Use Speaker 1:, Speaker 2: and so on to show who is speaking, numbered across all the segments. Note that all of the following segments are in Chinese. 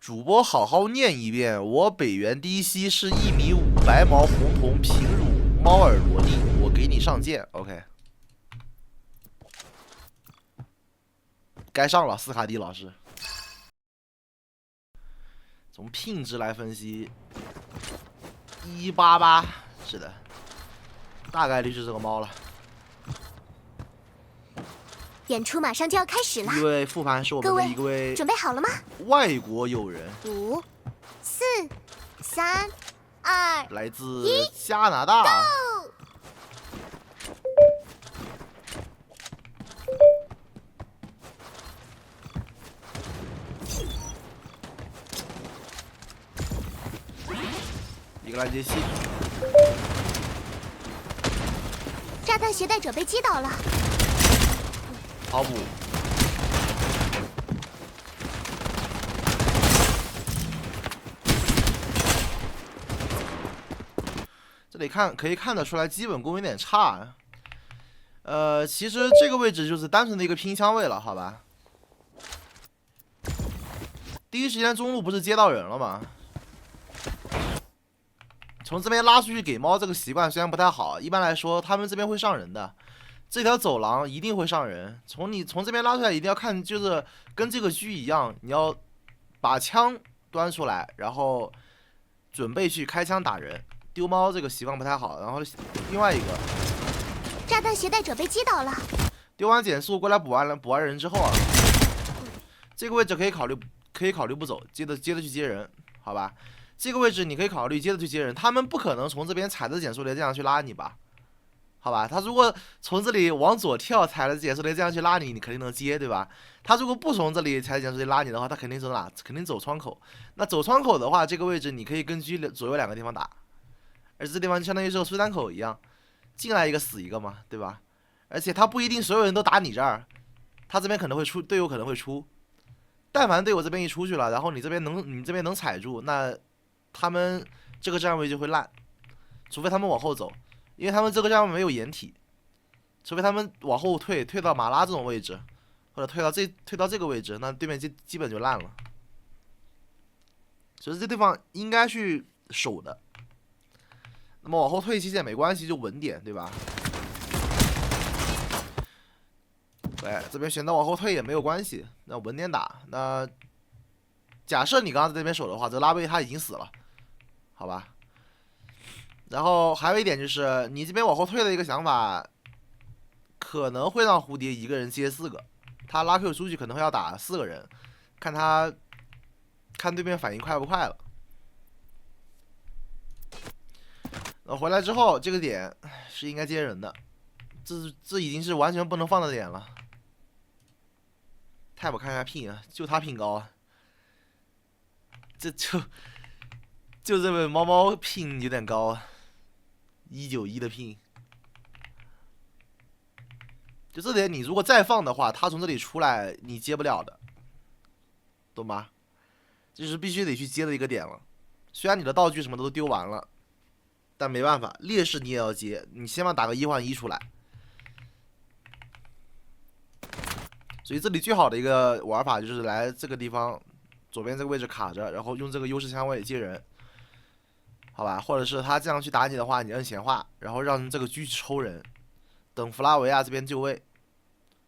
Speaker 1: 主播好好念一遍，我北原低息是1.5米，白毛红瞳，平乳，猫耳萝莉，我给你上剑。OK， 该上了，斯卡迪老师。从品质来分析，188，是的，大概率是这个猫了。
Speaker 2: 演出马上就要开始了。
Speaker 1: 一位复盘是我们的一位
Speaker 2: 准备好了吗？
Speaker 1: 外国友人。
Speaker 2: 5、4、3、2，
Speaker 1: 来自加拿大。
Speaker 2: Go！
Speaker 1: 一个拦截器。
Speaker 2: 炸弹携带者被击倒了。
Speaker 1: 好补。这里可以看得出来，基本功有点差。其实这个位置就是单纯的一个拼枪位了，好吧？第一时间中路不是接到人了吗？从这边拉出去给猫这个习惯虽然不太好，一般来说他们这边会上人的。这条走廊一定会上人，从这边拉出来一定要看，就是跟这个狙一样，你要把枪端出来，然后准备去开枪打人。丢猫这个习惯不太好，然后另外一个，
Speaker 2: 炸弹携带者被击倒了。
Speaker 1: 丢完减速过来补完人之后啊，这个位置可以考虑不走，接着去接人，好吧？这个位置你可以考虑接着去接人，他们不可能从这边踩着减速雷这样去拉你吧？好吧，他如果从这里往左跳，踩着减速雷这样去拉你，你肯定能接，对吧？他如果不从这里踩着减速雷拉你的话，他肯定走哪？肯定走窗口。那走窗口的话，这个位置你可以根据左右两个地方打，而这地方就相当于是出山口一样，进来一个死一个嘛，对吧？而且他不一定所有人都打你这儿，他这边可能会出队友可能会出，但凡队友这边一出去了，然后你这边能踩住，那他们这个站位就会烂，除非他们往后走。因为他们这个站位没有掩体，除非他们往后退到马拉这种位置，或者退到这个位置，那对面基本就烂了。所以这地方应该去守的。那么往后退其实也没关系，就稳点，对吧？对，这边选择往后退也没有关系，那稳点打。那假设你刚刚在这边守的话，这拉贝他已经死了，好吧？然后还有一点就是，你这边往后退的一个想法，可能会让蝴蝶一个人接4个，他拉 Q 出去可能会要打4个人，看对面反应快不快了。回来之后，这个点是应该接人的，这已经是完全不能放的点了。太不看一下聘啊，就他聘高啊，就这位猫猫聘有点高啊。191的聘，就这点，你如果再放的话，他从这里出来你接不了的，懂吗？这是必须得去接的一个点了。虽然你的道具什么都丢完了，但没办法，劣势你也要接，你先把打个1换1出来。所以这里最好的一个玩法就是来这个地方，左边这个位置卡着，然后用这个优势枪位接人。好吧，或者是他这样去打你的话，你摁闲话，然后让这个狙去抽人，等弗拉维亚这边就位。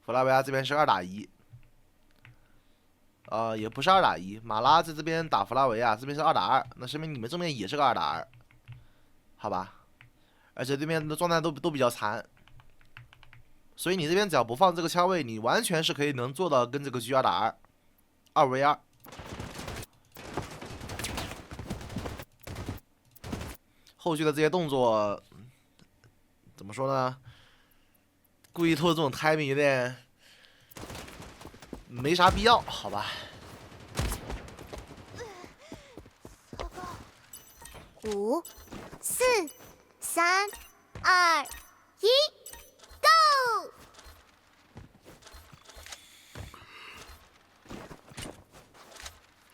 Speaker 1: 弗拉维亚这边是2打1，也不是2打1，马拉在这边打弗拉维亚，这边是2打2，那说明你们正面也是个2打2，好吧？而且对面的状态都比较残，所以你这边只要不放这个枪位，你完全是可以能做到跟这个狙2打2，2v2。后续的这些动作怎么说呢？故意拖这种 timing 有点没啥必要，好吧
Speaker 2: ？5、4、3、2、1 ，Go！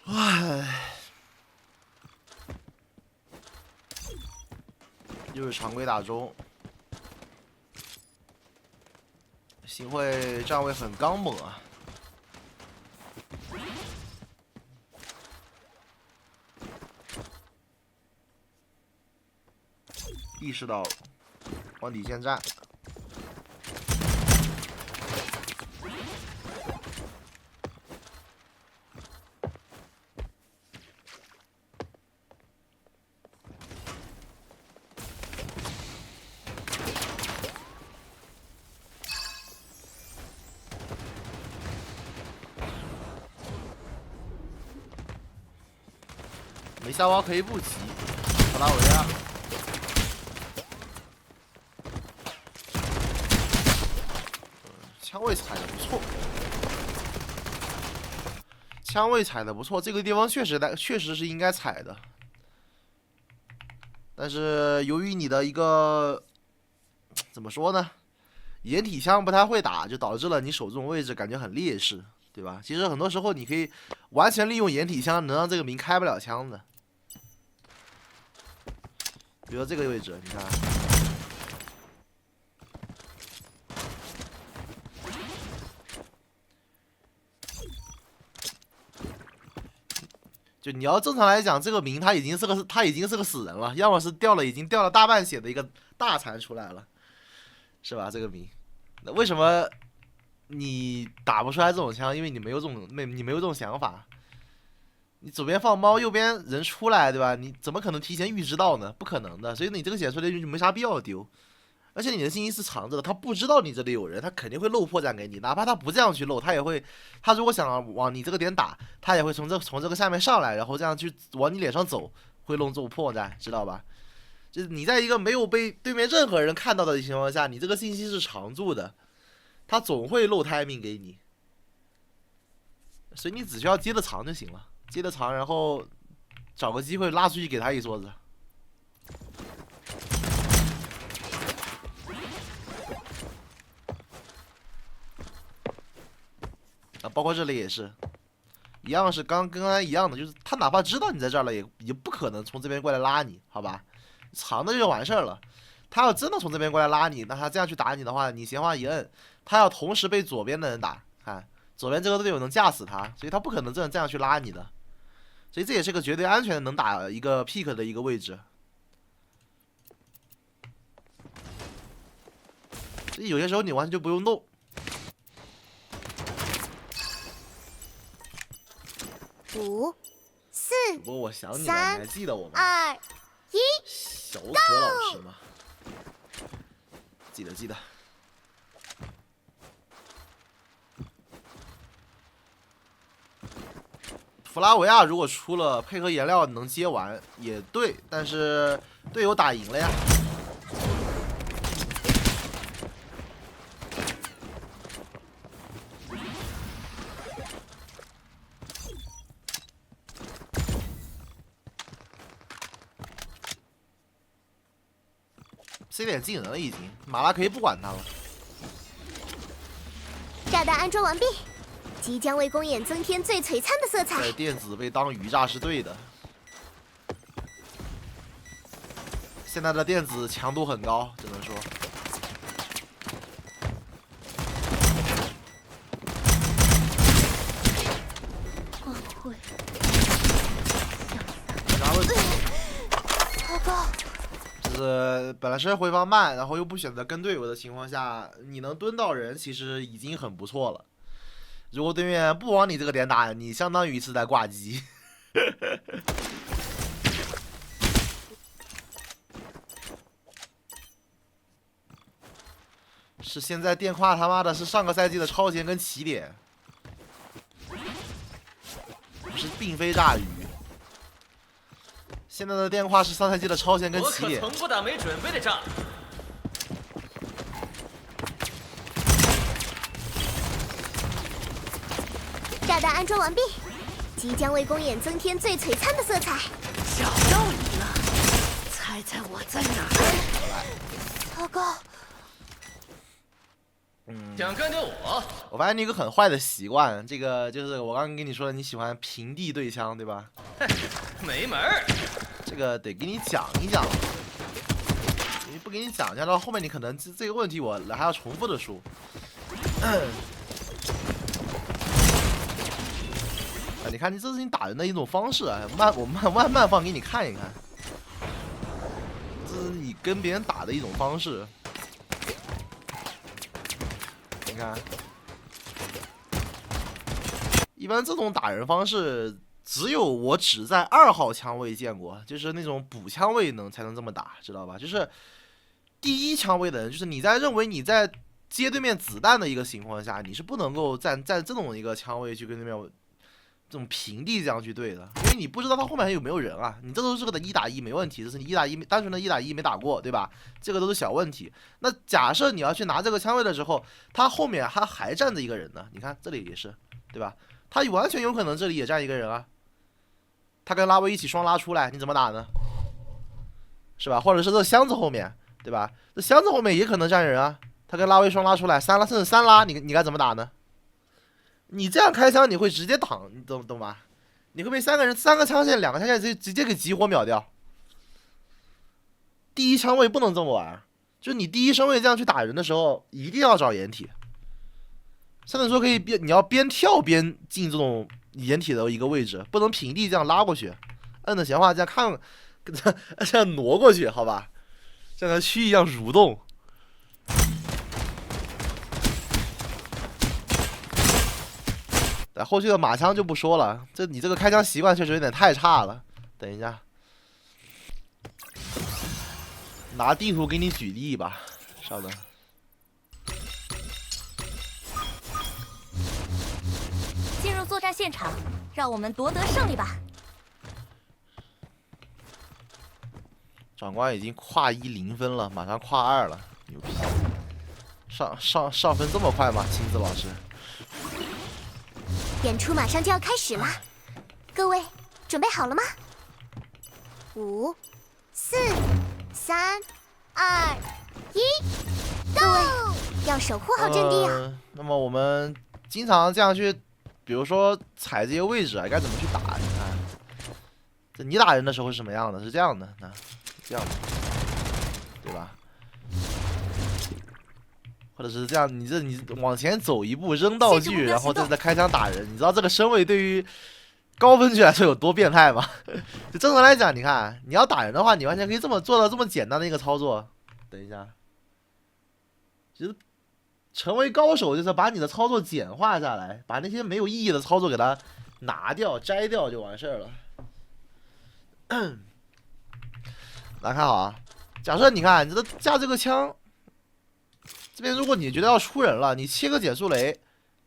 Speaker 1: 唉，又是常规打中，行会站位很刚猛啊。意识到往底线站。没下挖可以不急，卡拉维亚。枪位踩的不错，枪位踩的不错，这个地方确实是应该踩的。但是由于你的一个怎么说呢，掩体枪不太会打，就导致了你守这种位置感觉很劣势，对吧？其实很多时候你可以完全利用掩体枪，能让这个民开不了枪的。比如说这个位置，你看，就你要正常来讲，这个民他已经是个死人了，要么是已经掉了大半血的一个大残出来了，是吧？这个民，那为什么你打不出来这种枪？因为你没有这种想法。你左边放猫，右边人出来，对吧？你怎么可能提前预知到呢？不可能的，所以你这个显出来就没啥必要丢。而且你的信息是藏着的，他不知道你这里有人，他肯定会漏破绽给你，哪怕他不这样去漏，他如果想往你这个点打，他也会从这个下面上来，然后这样去往你脸上走，会弄这种破绽，知道吧？就是你在一个没有被对面任何人看到的情况下，你这个信息是藏住的，他总会漏 timing 给你，所以你只需要接着藏就行了。接着藏，然后找个机会拉出去给他一梭子。啊，包括这里也是，一样是跟刚才一样的，就是他哪怕知道你在这儿了，也不可能从这边过来拉你，好吧？藏的就完事儿了。他要真的从这边过来拉你，那他这样去打你的话，你闲话一摁，他要同时被左边的人打，看左边这个队友能架死他，所以他不可能这样去拉你的。所以这也是个绝对安全的能打一个 pick 的一个位置。所以有些时候你完全就不用动。
Speaker 2: 5、4、
Speaker 1: 不过我想你了，你还记得我吗
Speaker 2: 2、1，
Speaker 1: 小可老师吗？记得。弗拉维亚如果出了配合颜料能接完也对，但是队友打赢了呀。C 点技能了已经，马拉可以不管他了。
Speaker 2: 炸弹安装完毕。即将为公演增添最璀璨的色彩。
Speaker 1: 电子被当鱼炸是对的。现在的电子强度很高，只能说。
Speaker 2: 光辉。
Speaker 1: 啥问题？
Speaker 2: 糟糕。
Speaker 1: 就是本来是回防慢，然后又不选择跟队友的情况下，你能蹲到人，其实已经很不错了。如果对面不往你这个点打，你相当于是在挂机。是现在电话他妈的是上个赛季的超前跟起点，不是并非炸鱼。现在的电话是上赛季的超前跟起点。
Speaker 3: 我可从不打没准备的仗。
Speaker 2: 炸弹安装完毕，即将为公演增添最璀璨的色彩。
Speaker 4: 找到你了，猜猜我在哪儿？
Speaker 2: 糟糕！
Speaker 3: 想干掉我？
Speaker 1: 我发现你有个很坏的习惯，这个就是我刚刚跟你说的，你喜欢平地对枪，对吧？
Speaker 3: 没门儿！
Speaker 1: 这个得给你讲一讲，你不给你讲一下，到后面你可能这个问题我还要重复的说。你看，这是你打人的一种方式啊，我慢放给你看一看。你跟别人打的一种方式。你看，一般这种打人方式，我只在2号枪位见过，就是那种补枪位才能这么打，知道吧？就是第1枪位的人，就是你认为你在接对面子弹的一个情况下，你是不能够站这种一个枪位去跟对面这种平地这样去对的，因为你不知道他后面还有没有人啊。你这都是个1打1没问题，这是你单纯的1打1没打过，对吧？这个都是小问题。那假设你要去拿这个枪位的时候，他后面还站着一个人呢，你看这里也是，对吧？他完全有可能这里也站一个人啊。他跟拉威一起双拉出来，你怎么打呢？是吧？或者是这箱子后面，对吧？这箱子后面也可能站人啊。他跟拉威双拉出来，3拉甚至3拉，你该怎么打呢？你这样开枪，你会直接挡，你懂吧？你会被3个枪线、2个枪线直接给集火秒掉。第1枪位不能这么玩，就是你第1身位这样去打人的时候，一定要找掩体。甚至说可以你要边跳边进这种掩体的一个位置，不能平地这样拉过去。摁着闲话这样这样挪过去，好吧？像个蛆一样蠕动。后续的马枪就不说了，你这个开枪习惯确实有点太差了。等一下，拿地图给你举例吧，稍等。
Speaker 5: 进入作战现场，让我们夺得胜利吧！
Speaker 1: 长官已经跨10分了，马上跨2了，牛逼！上分这么快吗？亲自老师。
Speaker 2: 演出马上就要开始了，各位准备好了吗？5、4、3、2、1， 各位要守护好阵地啊！
Speaker 1: 那么我们经常这样去，比如说踩这些位置啊，该怎么去打？你看，你打人的时候是什么样的？是这样的，这样的，对吧？或者是这样，你往前走一步扔道具，然后再开枪打人，你知道这个身位对于高分区来说有多变态吗？就正常来讲，你看你要打人的话，你完全可以做到这么简单的一个操作。等一下，其实成为高手就是把你的操作简化下来，把那些没有意义的操作给它拿掉、摘掉就完事儿了。来看好啊，假设你看你架这个枪。这边如果你觉得要出人了，你切个减速雷，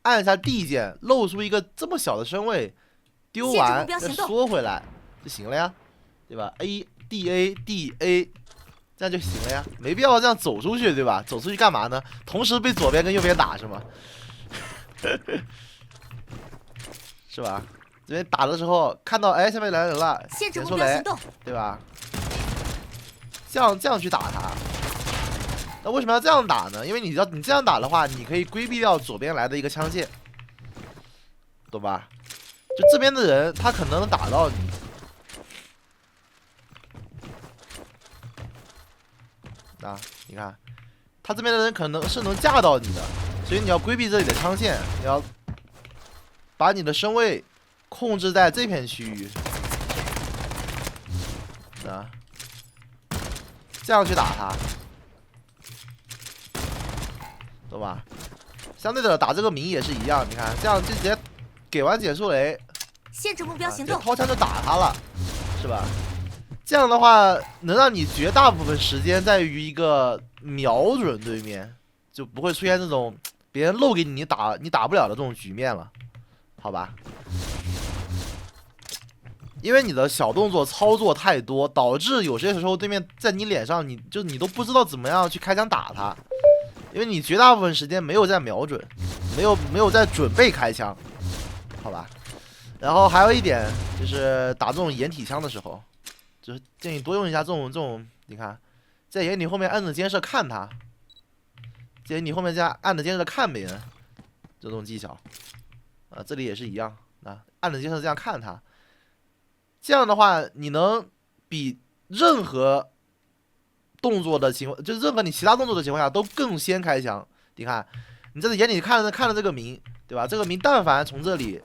Speaker 1: 按一下 D 键，露出一个这么小的身位，丢完再缩回来就行了呀，对吧 ？A， 这样就行了呀，没必要这样走出去，对吧？走出去干嘛呢？同时被左边跟右边打是吗？是吧？这边打的时候看到下面来人了，减速雷，对吧？这样去打他。那为什么要这样打呢？因为你这样打的话，你可以规避掉左边来的一个枪线，懂吧？就这边的人他可能能打到你，你看，他这边的人可能是能架到你的，所以你要规避这里的枪线，你要把你的身位控制在这片区域，这样去打他。懂吧？相对的打这个名也是一样，你看这样就直接给完减速雷，
Speaker 5: 限制目标行动，
Speaker 1: 掏枪就打他了，是吧？这样的话能让你绝大部分时间在于一个瞄准对面，就不会出现这种别人漏给你打不了的这种局面了，好吧？因为你的小动作操作太多，导致有些时候对面在你脸上，你都不知道怎么样去开枪打他。因为你绝大部分时间没有在瞄准，没有在准备开枪，好吧？然后还有一点就是打这种掩体枪的时候，就是建议多用一下这种，你看，在掩体后面按着监视看他，建议你后面这样按着监视看别人，这种技巧，这里也是一样，按着监视这样看他，这样的话你能比任何动作的情况，就是任何你其他动作的情况下都更先开枪。你看，你这眼里看着这个名，对吧？这个名但凡从这里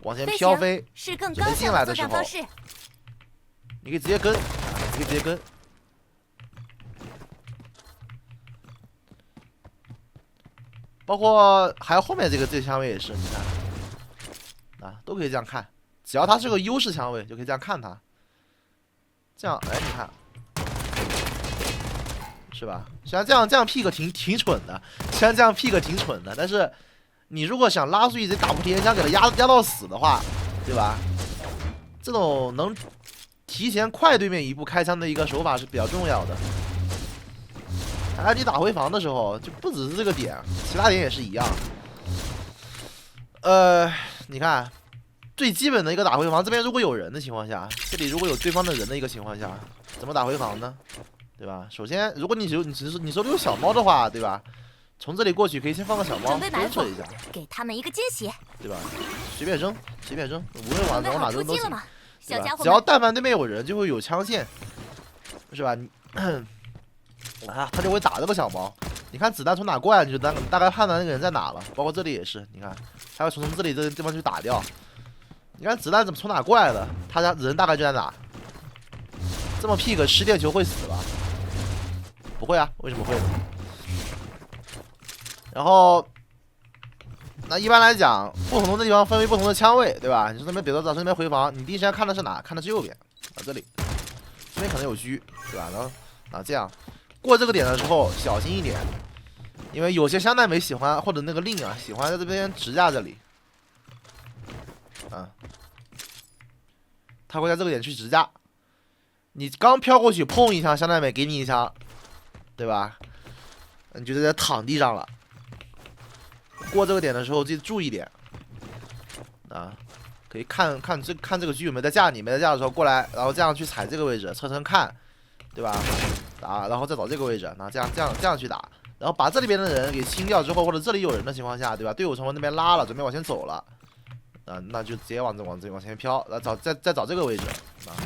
Speaker 1: 往前飘飞，
Speaker 5: 是更
Speaker 1: 准备进来的时候，你可以直接跟，包括还有后面这个枪位也是，你看，啊，都可以这样看，只要它是个优势枪位，就可以这样看它。这样，哎，你看，是吧？虽然这样 pick 挺蠢的，虽然这样 pick 挺蠢的，但是你如果想拉出一只打不提前枪给它压到死的话，对吧？这种能提前快对面一步开枪的一个手法是比较重要的。你打回防的时候，就不只是这个点，其他点也是一样。你看，最基本的一个打回防，这边如果有人的情况下，这里如果有对方的人的一个情况下，怎么打回防呢？对吧？首先，如果你手里有小猫的话，对吧？从这里过去可以先放个小猫，侦测一下，
Speaker 5: 给他们一个惊喜，
Speaker 1: 对吧？随便扔，无论往哪扔都行，对吧？只要但凡对面有人，就会有枪线，是吧？他就会打这个小猫。你看子弹从哪过来，你就大概判断那个人在哪了。包括这里也是，你看，他会从这里这个地方去打掉。你看子弹怎么从哪过来的，他家人大概就在哪。这么 pick 吃电球会死吧？不会啊，为什么会呢？然后，那一般来讲，不同的地方分为不同的枪位，对吧？你说那边，比如说找这边回防，你第一时间看的是哪？看的是右边，这里，这边可能有狙，对吧？然后这样。过这个点的时候小心一点，因为有些香奈美喜欢或者那个令啊喜欢在这边直架这里，他会在这个点去直架。你刚飘过去，砰一枪，香奈美给你一枪，对吧？你就在这躺地上了。过这个点的时候记得注意点啊，可以看这个狙有没有在架你，没在架的时候过来，然后这样去踩这个位置，侧身看，对吧？打，然后再找这个位置，那这样去打，然后把这里边的人给清掉之后，或者这里有人的情况下，对吧？队友从那边拉了，准备往前走了，那就直接往前飘，然后再找这个位置，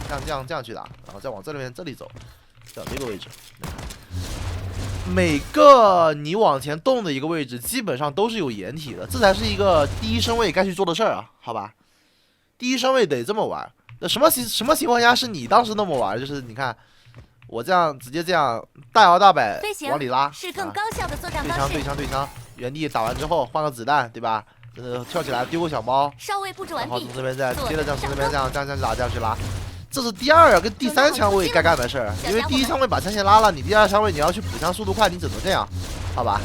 Speaker 1: 这样去打，然后再往这里走，找这个位置。每个你往前动的一个位置，基本上都是有掩体的，这才是一个第一身位该去做的事儿啊，好吧？第一身位得这么玩。那什么情况下是你当时那么玩？就是你看。我这样直接这样大摇大摆往里拉，
Speaker 5: 是更高效的作战方式。
Speaker 1: 对枪，原地打完之后换个子弹，对吧？跳起来丢个小猫，
Speaker 5: 稍微布置完毕，
Speaker 1: 然后从这边再接着从这边这样拉，这样去拉。这是第二跟第三枪位该干的事儿，因为第一枪位把枪线拉了，你第二枪位你要去补枪速度快，你只能这样，好吧？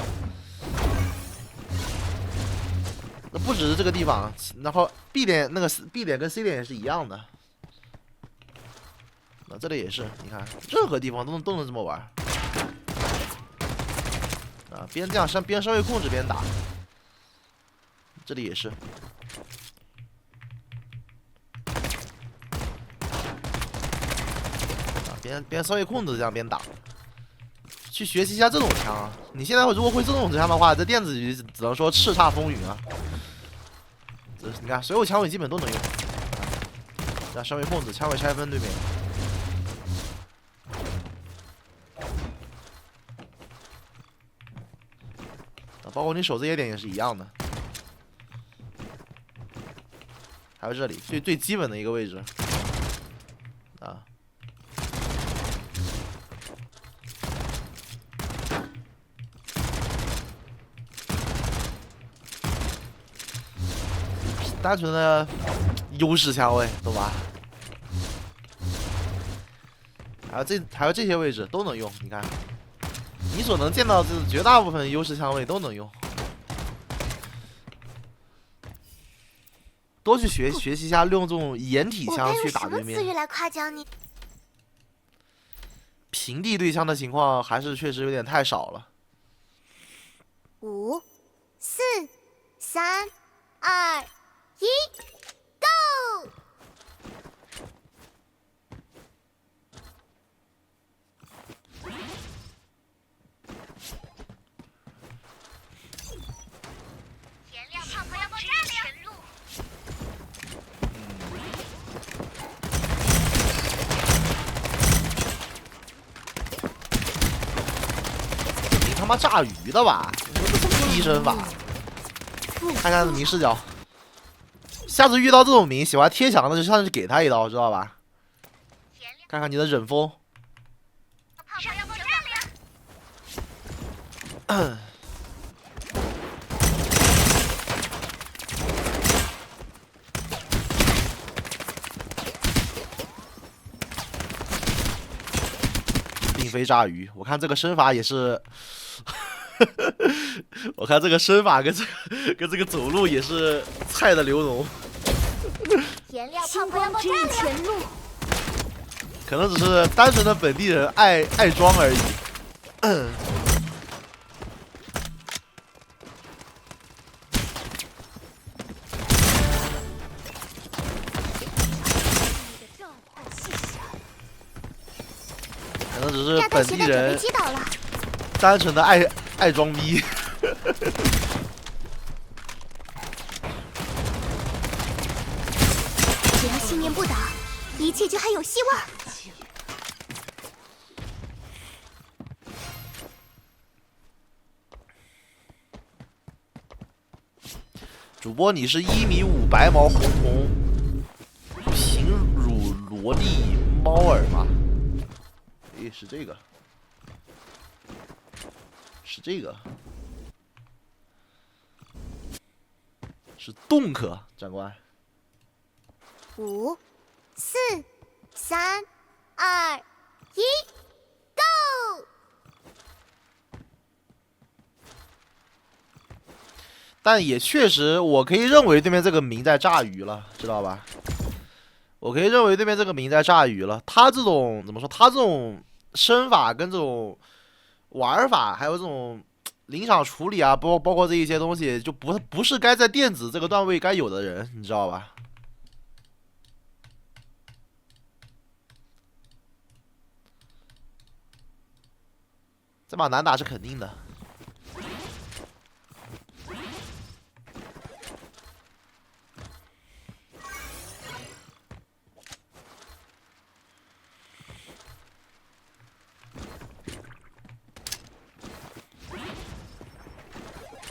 Speaker 1: 那不只是这个地方，然后 B 点跟 C 点也是一样的。那这里也是，你看，任何地方都能这么玩啊！边这样边稍微控制边打，这里也是啊，边稍微控制这样边打，去学习一下这种枪啊！你现在如果会这种枪的话，在电子局只能说叱咤风云啊！你看，所有枪位基本都能用，这样稍微控制，枪位拆分对面。包括你守这些点也是一样的，还有这里最基本的一个位置啊，单纯的优势枪位，懂吧？还有这些位置都能用，你看。你所能见到的绝大部分优势枪位都能用，多去学习一下，用这种掩体枪去打对面。
Speaker 2: 我该用什么词语来夸奖你？
Speaker 1: 平地对枪的情况还是确实有点太少了。
Speaker 2: 5、4、3、2、1 ，Go！
Speaker 1: 他妈炸鱼的吧？这什么低身法？看看迷视角，下次遇到这种迷喜欢贴墙的，就上去给他一刀，知道吧？看看你的忍风。飞炸鱼。我看这个身法也是，我看这个身法跟这个走路也是菜的流脓。
Speaker 2: 颜料泡泡要爆炸了呀！
Speaker 1: 可能只是单纯的本地人爱装而已。可能只是本地人单纯的爱装逼。
Speaker 2: 只要信念不倒，一切就还有希望。
Speaker 1: 主播，你是1.5米白毛红瞳平乳萝莉猫耳吗？诶，是这个，是这个，是洞客长官。
Speaker 2: 5、4、3、2、1 ，Go！
Speaker 1: 但也确实，我可以认为对面这个民在炸鱼了，知道吧？我可以认为对面这个民在炸鱼了。他这种怎么说？他这种身法跟这种玩法，还有这种临场处理啊，包括这一些东西，就不是该在电子这个段位该有的人，你知道吧？这把难打是肯定的。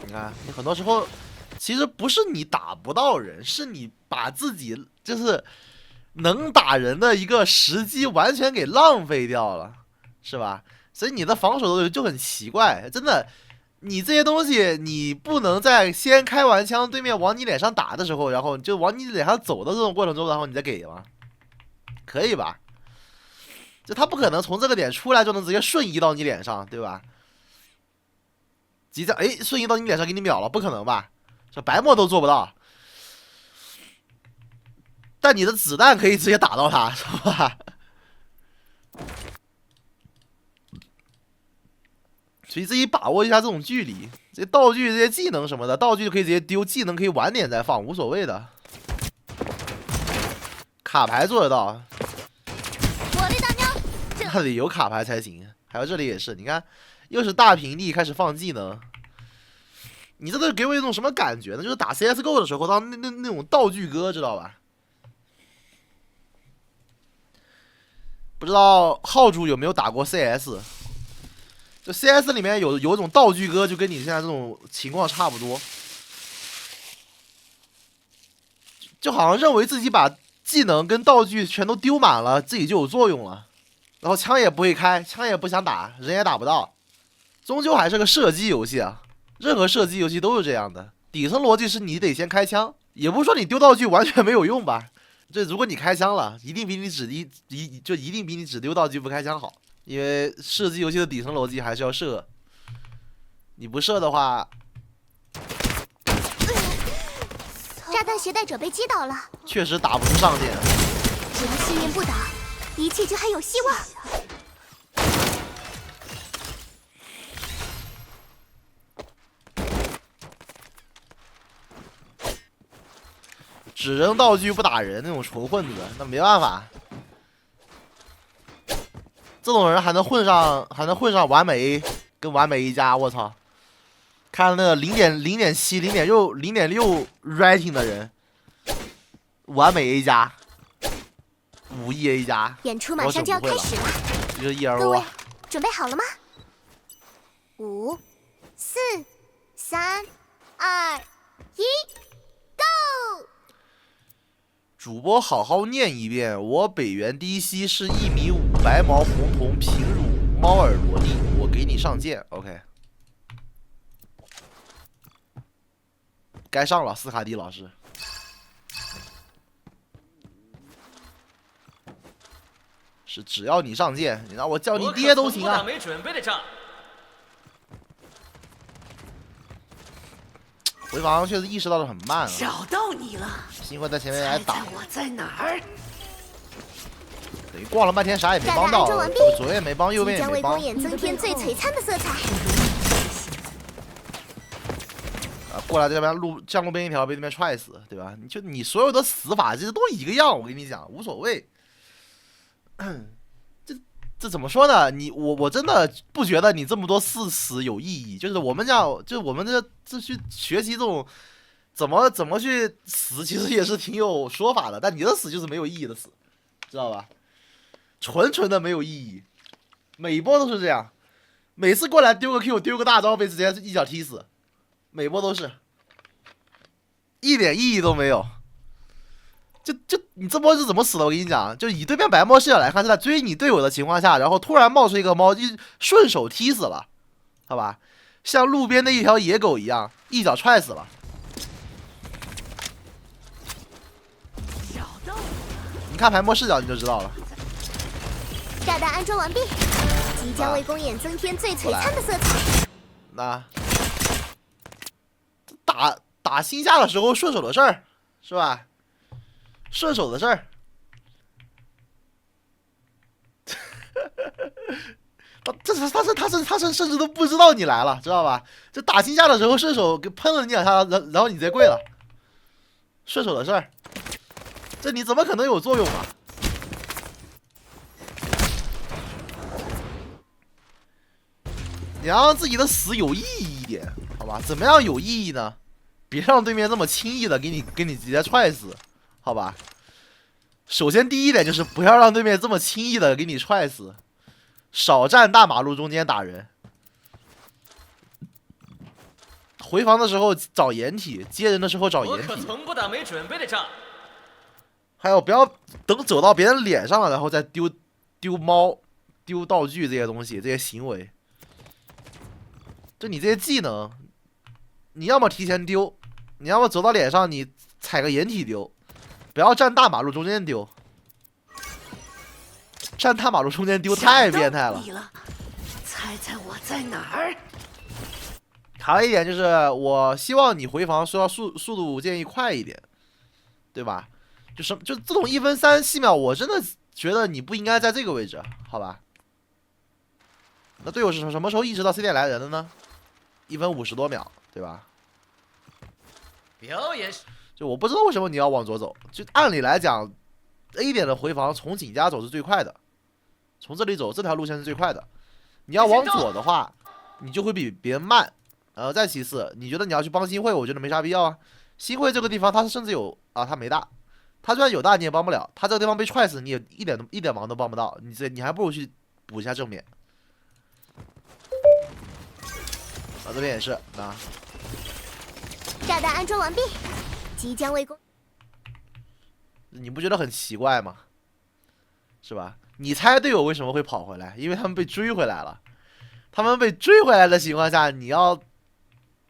Speaker 1: 你看，你很多时候其实不是你打不到人，是你把自己就是能打人的一个时机完全给浪费掉了，是吧？所以你的防守就很奇怪，真的，你这些东西你不能在先开完枪，对面往你脸上打的时候，然后就往你脸上走的这种过程中，然后你再给吗？可以吧？就他不可能从这个点出来就能直接瞬移到你脸上，对吧？即将瞬移到你脸上给你秒了，不可能吧？这白墨都做不到。但你的子弹可以直接打到他，是吧？所以自己把握一下这种距离，这些道具、这些技能什么的，道具可以直接丢，技能可以晚点再放，无所谓的。卡牌做得到，
Speaker 2: 我的大喵，
Speaker 1: 那里有卡牌才行。还有这里也是，你看，又是大平地开始放技能。你这都给我一种什么感觉呢？就是打 CS:GO 的时候，当那种道具哥，知道吧？不知道浩主有没有打过 CS？ 就 CS 里面有一种道具哥，就跟你现在这种情况差不多，就好像认为自己把技能跟道具全都丢满了，自己就有作用了，然后枪也不会开，枪也不想打，人也打不到，终究还是个射击游戏啊。任何射击游戏都是这样的，底层逻辑是你得先开枪，也不是说你丢道具完全没有用吧。这如果你开枪了，一定比你只丢道具不开枪好，因为射击游戏的底层逻辑还是要射，你不射的话，
Speaker 2: 炸弹携带者被击倒了。
Speaker 1: 确实打不出上限。
Speaker 2: 只要信念不倒，一切就还有希望。
Speaker 1: 只扔道具不打人那种纯混子，那没办法。这种人还能混上完美 A 跟完美 A 加，我操！看那个0.7、0.6 rating 的人，完美 A 加，5亿 A 加，
Speaker 2: 演出马上就要开始了，
Speaker 1: 这就是1
Speaker 2: 各位
Speaker 1: RO 啊！
Speaker 2: 准备好了吗？5、4、3、2、1 ，Go！
Speaker 1: 主播好好念一遍，我北原低息是1.5米白毛红瞳平乳猫耳萝莉，我给你上剑 ，OK。该上了，斯卡迪老师。是只要你上舰，你让我叫你
Speaker 3: 我可
Speaker 1: 爹都行啊
Speaker 3: 从不打！没准备的仗。
Speaker 1: 回防确实意识到的很慢啊。
Speaker 4: 找到你了，
Speaker 1: 新会在前面来打
Speaker 4: 猜猜，我在哪儿？
Speaker 1: 等于逛了半天啥也没帮到，左边也没帮，右边也没帮
Speaker 2: 即将为公。演增添最璀璨的色彩。
Speaker 1: 啊，过来这边降路边一条，被那边踹死，对吧？你所有的死法其实都一个样，我跟你讲，无所谓。这怎么说呢？我真的不觉得你这么多死有意义。就是我们这去学习这种怎么去死，其实也是挺有说法的。但你的死就是没有意义的死，知道吧？纯的没有意义，每一波都是这样，每次过来丢个 Q 丢个大招被直接一脚踢死，每波都是，一点意义都没有。就你这波是怎么死的？我跟你讲，就以对面白猫视角来看，是在追你队友的情况下，然后突然冒出一个猫，一顺手踢死了，好吧？像路边的一条野狗一样，一脚踹死了。你看白猫视角你就知道了。
Speaker 2: 炸弹安装完毕，即将为公演增添最璀璨的色彩。
Speaker 1: 那打星下的时候顺手的事儿，是吧？顺手的事儿。他甚至都不知道你来了，知道吧？这打星下的时候顺手给喷了你两下，然后你直接跪了，顺手的事儿。这你怎么可能有作用啊？你要让自己的死有意义一点，好吧？怎么样有意义呢？别让对面这么轻易的给你直接踹死，好吧？首先第一点就是不要让对面这么轻易的给你踹死，少站大马路中间打人。回防的时候找掩体，接人的时候找
Speaker 3: 我
Speaker 1: 掩体。
Speaker 3: 可从不打没准备的仗。
Speaker 1: 还有不要等走到别人脸上了，然后再丢猫、丢道具这些东西，这些行为。就你这些技能，你要么提前丢，你要么走到脸上你踩个掩体丢，不要站大马路中间丢。站大马路中间丢太变态了。
Speaker 4: 猜猜我在哪儿？
Speaker 1: 还有一点就是，我希望你回防需要速度建议快一点，对吧？就这种1分37秒，我真的觉得你不应该在这个位置，好吧？那队友是什么时候意识到 C 点来人的呢？1分50多秒，对吧？
Speaker 3: 表演。
Speaker 1: 就我不知道为什么你要往左走。就按理来讲 ，A 点的回防从井家走是最快的，从这里走这条路线是最快的。你要往左的话，你就会比别人慢。再其次，你觉得你要去帮新会，我觉得没啥必要啊。新会这个地方，他甚至有啊，他没大，他就算有大你也帮不了。他这个地方被踹死，你也一点忙都帮不到。你还不如去补一下正面。这边也是啊。
Speaker 2: 炸弹安装完毕，即将为公。
Speaker 1: 你不觉得很奇怪吗？是吧？你猜队友为什么会跑回来？因为他们被追回来了。他们被追回来的情况下，你要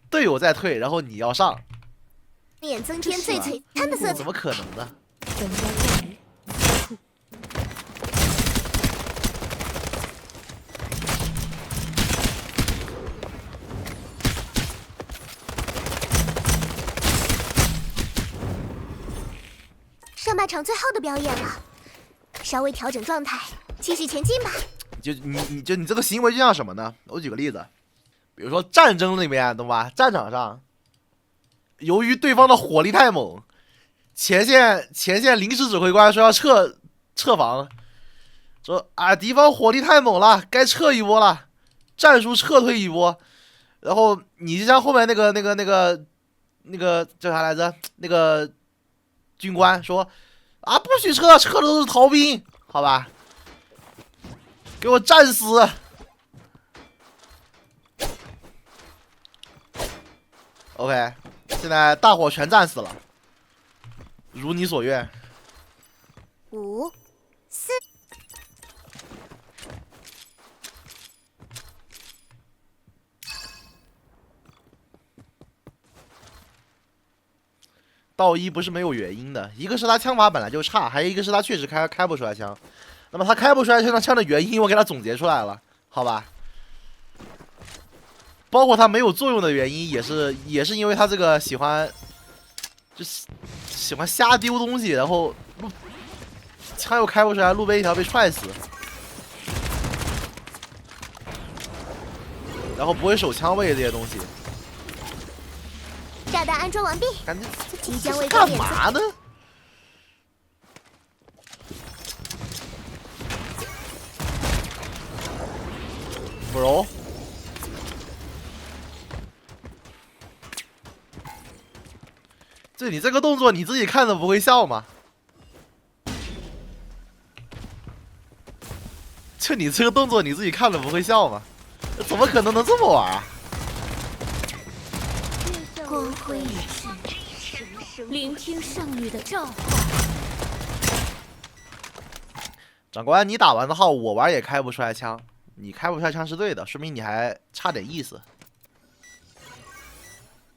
Speaker 1: 队友再退，然后你要上，
Speaker 2: 演增添最璀璨的色彩。
Speaker 1: 怎么可能呢？
Speaker 2: 上半场最后的表演了，稍微调整状态，继续前进吧。
Speaker 1: 你这个行为就像什么呢？我举个例子，比如说战争里面，懂吧？战场上，由于对方的火力太猛，前线临时指挥官说要撤防，说啊敌方火力太猛了，该撤一波了，战术撤退一波。然后你就像后面那个叫啥来着？那个军官说啊不许撤，撤的都是逃兵，好吧？给我战死！ OK， 现在大伙全战死了，如你所愿。
Speaker 2: 5、4。
Speaker 1: 道一不是没有原因的，一个是他枪法本来就差，还有一个是他确实开不出来枪。那么他开不出来这张枪的原因，我给他总结出来了，好吧？包括他没有作用的原因，也是因为他这个喜欢瞎丢东西，然后枪又开不出来，路边一条被踹死，然后不会守枪位这些东西。
Speaker 2: 炸弹安装完毕，
Speaker 1: 感觉
Speaker 2: 即将为
Speaker 1: 干嘛呢？bro， 你这个动作你自己看着不会笑吗？你这个动作你自己看着不会笑吗？怎么可能这么玩啊？
Speaker 4: 光辉已逝，聆听圣女的召唤。
Speaker 1: 长官，你打完的号，我玩也开不出来枪。你开不出来枪是对的，说明你还差点意思。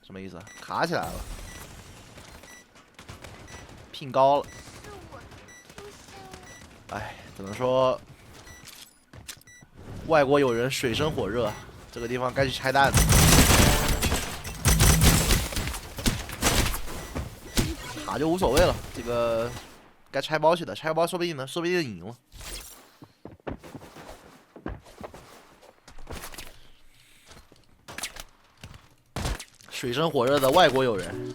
Speaker 1: 什么意思？卡起来了，聘高了。哎，只能说外国友人水深火热，这个地方该去拆弹了。卡就无所谓了，这个该拆包去的，拆包说不定赢了。水深火热的外国友人。